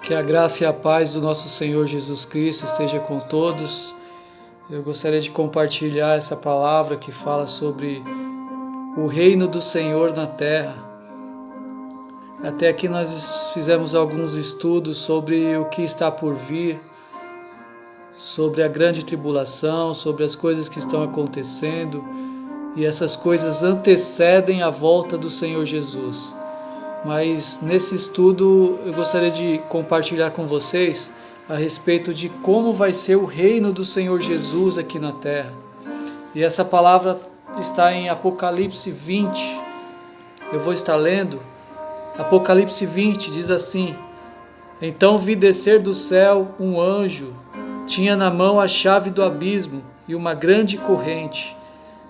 Que a graça e a paz do nosso Senhor Jesus Cristo esteja com todos. Eu gostaria de compartilhar essa palavra que fala sobre o reino do Senhor na terra. Até aqui nós fizemos alguns estudos sobre o que está por vir, sobre a grande tribulação, sobre as coisas que estão acontecendo, e essas coisas antecedem a volta do Senhor Jesus. Mas nesse estudo eu gostaria de compartilhar com vocês a respeito de como vai ser o reino do Senhor Jesus aqui na terra. E essa palavra está em Apocalipse 20. Eu vou estar lendo. Apocalipse 20 diz assim: Então vi descer do céu um anjo, tinha na mão a chave do abismo e uma grande corrente.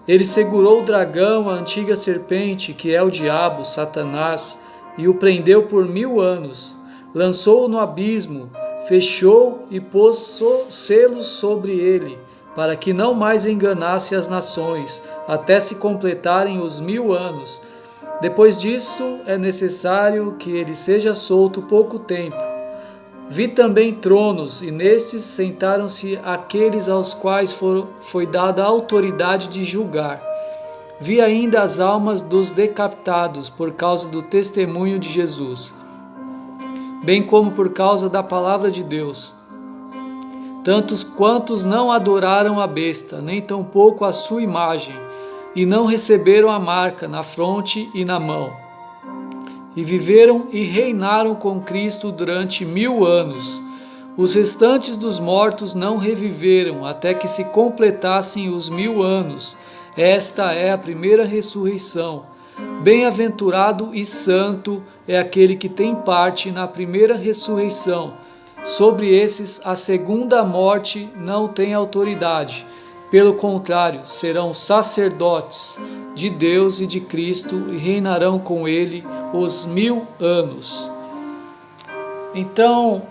Ele segurou o dragão, a antiga serpente, que é o diabo, Satanás, e o prendeu por 1000 anos. Lançou-o no abismo, fechou e pôs selos sobre ele, para que não mais enganasse as nações, até se completarem os 1000 anos. Depois disto, é necessário que ele seja solto pouco tempo. Vi também tronos, e nestes sentaram-se aqueles aos quais foi dada a autoridade de julgar. Vi ainda as almas dos decapitados por causa do testemunho de Jesus, bem como por causa da palavra de Deus. Tantos quantos não adoraram a besta, nem tampouco a sua imagem, e não receberam a marca na fronte e na mão. E viveram e reinaram com Cristo durante 1000 anos. Os restantes dos mortos não reviveram até que se completassem os 1000 anos. Esta é a primeira ressurreição. Bem-aventurado e santo é aquele que tem parte na primeira ressurreição. Sobre esses, a segunda morte não tem autoridade. Pelo contrário, serão sacerdotes de Deus e de Cristo e reinarão com ele os 1000 anos. Então,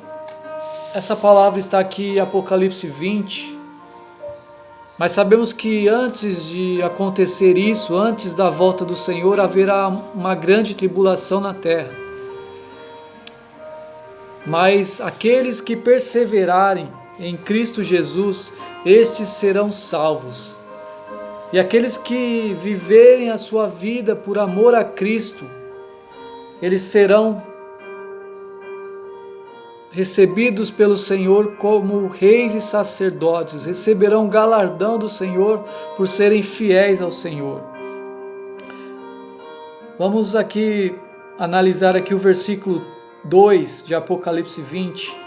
essa palavra está aqui em Apocalipse 20. Mas sabemos que antes de acontecer isso, antes da volta do Senhor, haverá uma grande tribulação na terra. Mas aqueles que perseverarem em Cristo Jesus, estes serão salvos. E aqueles que viverem a sua vida por amor a Cristo, eles serão recebidos pelo Senhor como reis e sacerdotes, receberão galardão do Senhor por serem fiéis ao Senhor. Vamos aqui analisar aqui o versículo 2 de Apocalipse 20.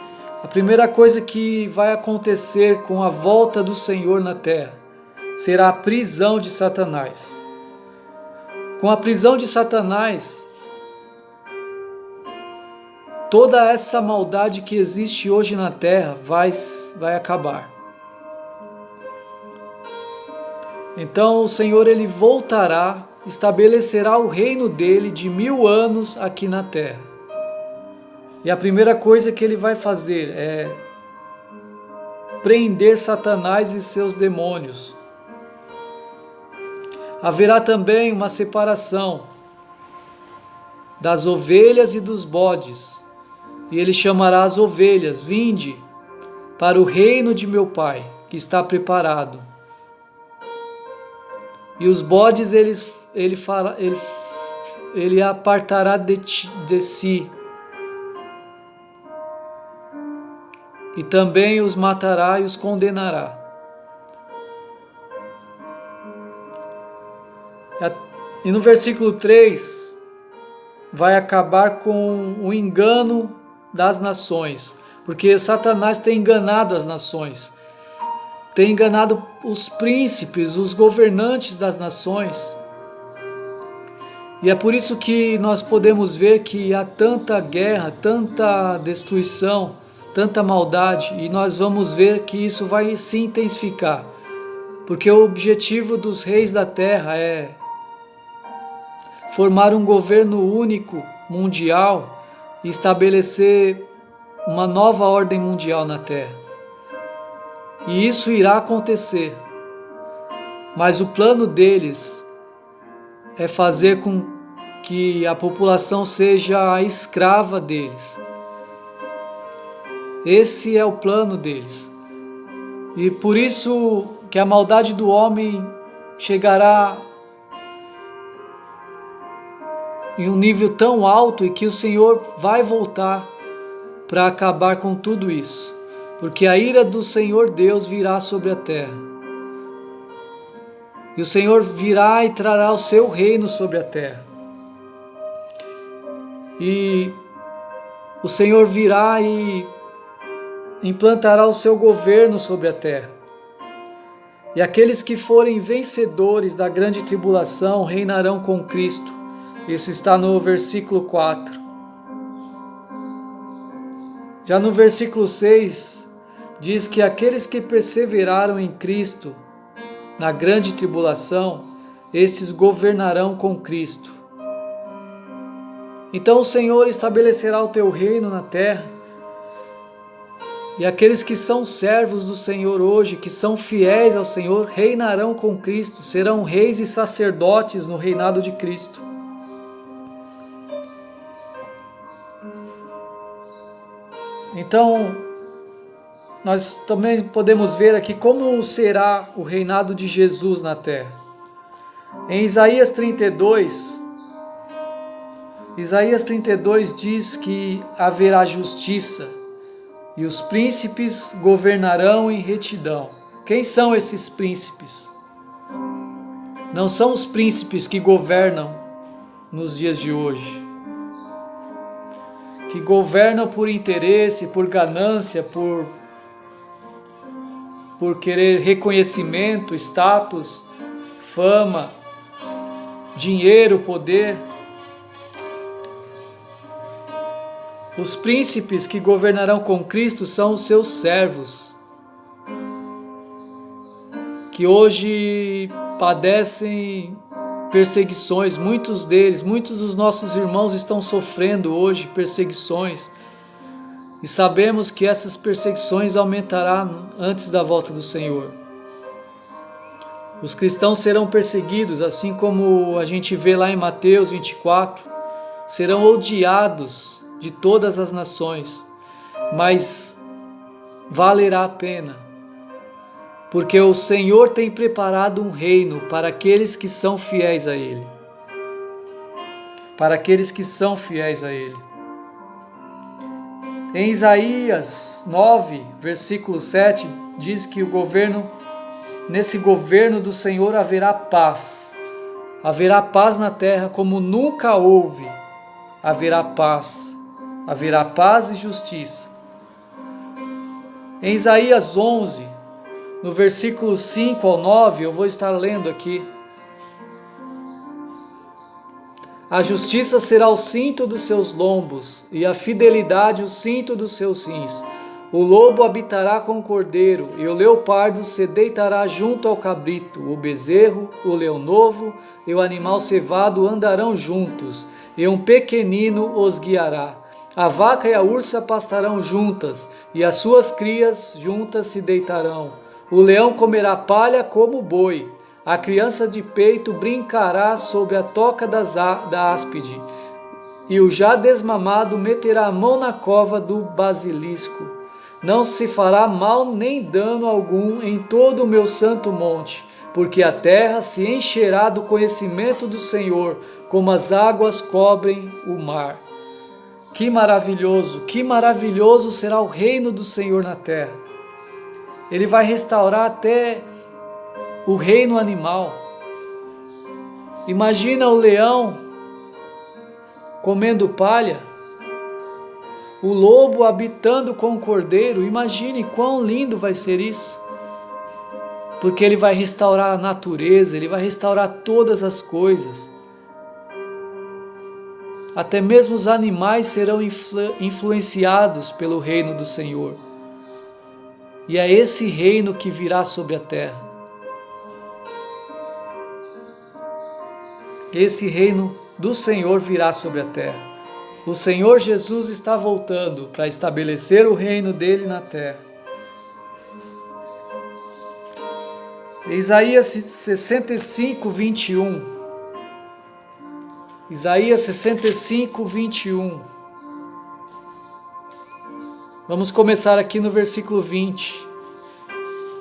A primeira coisa que vai acontecer com a volta do Senhor na terra será a prisão de Satanás. Com a prisão de Satanás, toda essa maldade que existe hoje na terra vai acabar. Então o Senhor ele voltará, estabelecerá o reino dele de 1000 anos aqui na terra. E a primeira coisa que ele vai fazer é prender Satanás e seus demônios. Haverá também uma separação das ovelhas e dos bodes. E ele chamará as ovelhas: vinde para o reino de meu Pai, que está preparado. E os bodes ele apartará de si. E também os matará e os condenará. E no versículo 3, vai acabar com o engano das nações, porque Satanás tem enganado as nações, tem enganado os príncipes, os governantes das nações, e é por isso que nós podemos ver que há tanta guerra, tanta destruição, tanta maldade, e nós vamos ver que isso vai se intensificar, porque o objetivo dos reis da terra é formar um governo único, mundial, e estabelecer uma nova ordem mundial na Terra. E isso irá acontecer. Mas o plano deles é fazer com que a população seja a escrava deles. Esse é o plano deles. E por isso que a maldade do homem chegará em um nível tão alto e que o Senhor vai voltar para acabar com tudo isso. Porque a ira do Senhor Deus virá sobre a terra. E o Senhor virá e trará o seu reino sobre a terra. E o Senhor virá e implantará o seu governo sobre a terra. E aqueles que forem vencedores da grande tribulação reinarão com Cristo. Isso está no versículo 4. Já no versículo 6, diz que aqueles que perseveraram em Cristo na grande tribulação, estes governarão com Cristo. Então o Senhor estabelecerá o teu reino na terra, e aqueles que são servos do Senhor hoje, que são fiéis ao Senhor, reinarão com Cristo, serão reis e sacerdotes no reinado de Cristo. Então, nós também podemos ver aqui como será o reinado de Jesus na terra. Em Isaías 32 diz que haverá justiça e os príncipes governarão em retidão. Quem são esses príncipes? Não são os príncipes que governam nos dias de hoje, que governam por interesse, por ganância, por querer reconhecimento, status, fama, dinheiro, poder. Os príncipes que governarão com Cristo são os seus servos, que hoje padecem perseguições, muitos dos nossos irmãos estão sofrendo hoje perseguições, e sabemos que essas perseguições aumentarão antes da volta do Senhor. Os cristãos serão perseguidos, assim como a gente vê lá em Mateus 24, serão odiados de todas as nações, mas valerá a pena, porque o Senhor tem preparado um reino para aqueles que são fiéis a Ele. Para aqueles que são fiéis a Ele. Em Isaías 9, versículo 7, diz que nesse governo do Senhor haverá paz. Haverá paz na terra como nunca houve. Haverá paz e justiça. Em Isaías 11, no versículo 5 ao 9, eu vou estar lendo aqui. A justiça será o cinto dos seus lombos, e a fidelidade o cinto dos seus rins. O lobo habitará com o cordeiro, e o leopardo se deitará junto ao cabrito. O bezerro, o leão novo e o animal cevado andarão juntos, e um pequenino os guiará. A vaca e a ursa pastarão juntas, e as suas crias juntas se deitarão. O leão comerá palha como o boi, a criança de peito brincará sobre a toca da áspide, e o já desmamado meterá a mão na cova do basilisco. Não se fará mal nem dano algum em todo o meu santo monte, porque a terra se encherá do conhecimento do Senhor, como as águas cobrem o mar. Que maravilhoso será o reino do Senhor na terra. Ele vai restaurar até o reino animal. Imagina o leão comendo palha, o lobo habitando com o cordeiro. Imagine quão lindo vai ser isso. Porque ele vai restaurar a natureza, ele vai restaurar todas as coisas. Até mesmo os animais serão influenciados pelo reino do Senhor. E é esse reino que virá sobre a terra. Esse reino do Senhor virá sobre a terra. O Senhor Jesus está voltando para estabelecer o reino dele na terra. Isaías 65, 21. Isaías 65, 21. Vamos começar aqui no versículo 20.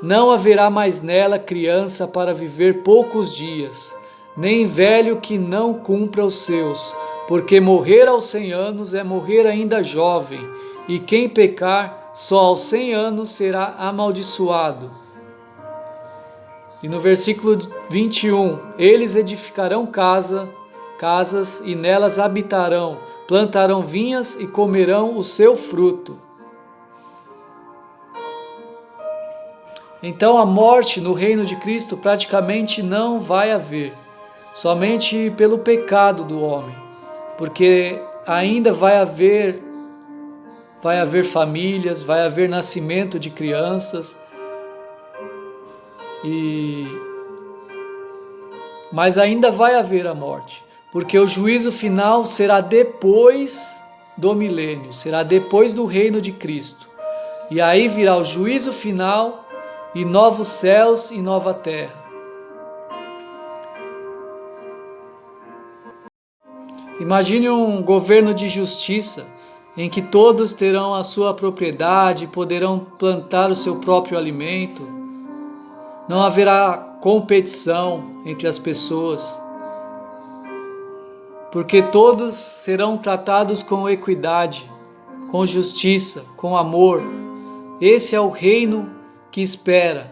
Não haverá mais nela criança para viver poucos dias, nem velho que não cumpra os seus, porque morrer aos 100 anos é morrer ainda jovem, e quem pecar só aos 100 anos será amaldiçoado. E no versículo 21, eles edificarão casas e nelas habitarão, plantarão vinhas e comerão o seu fruto. Então a morte no reino de Cristo praticamente não vai haver, somente pelo pecado do homem, porque ainda vai haver famílias, vai haver nascimento de crianças, mas ainda vai haver a morte, porque o juízo final será depois do milênio, será depois do reino de Cristo, e aí virá o juízo final e novos céus e nova terra. Imagine um governo de justiça em que todos terão a sua propriedade, poderão plantar o seu próprio alimento. Não haverá competição entre as pessoas, porque todos serão tratados com equidade, com justiça, com amor. Esse é o reino que espera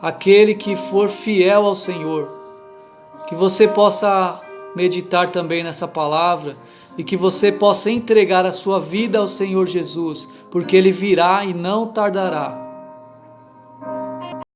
aquele que for fiel ao Senhor. Que você possa meditar também nessa palavra e que você possa entregar a sua vida ao Senhor Jesus, porque Ele virá e não tardará.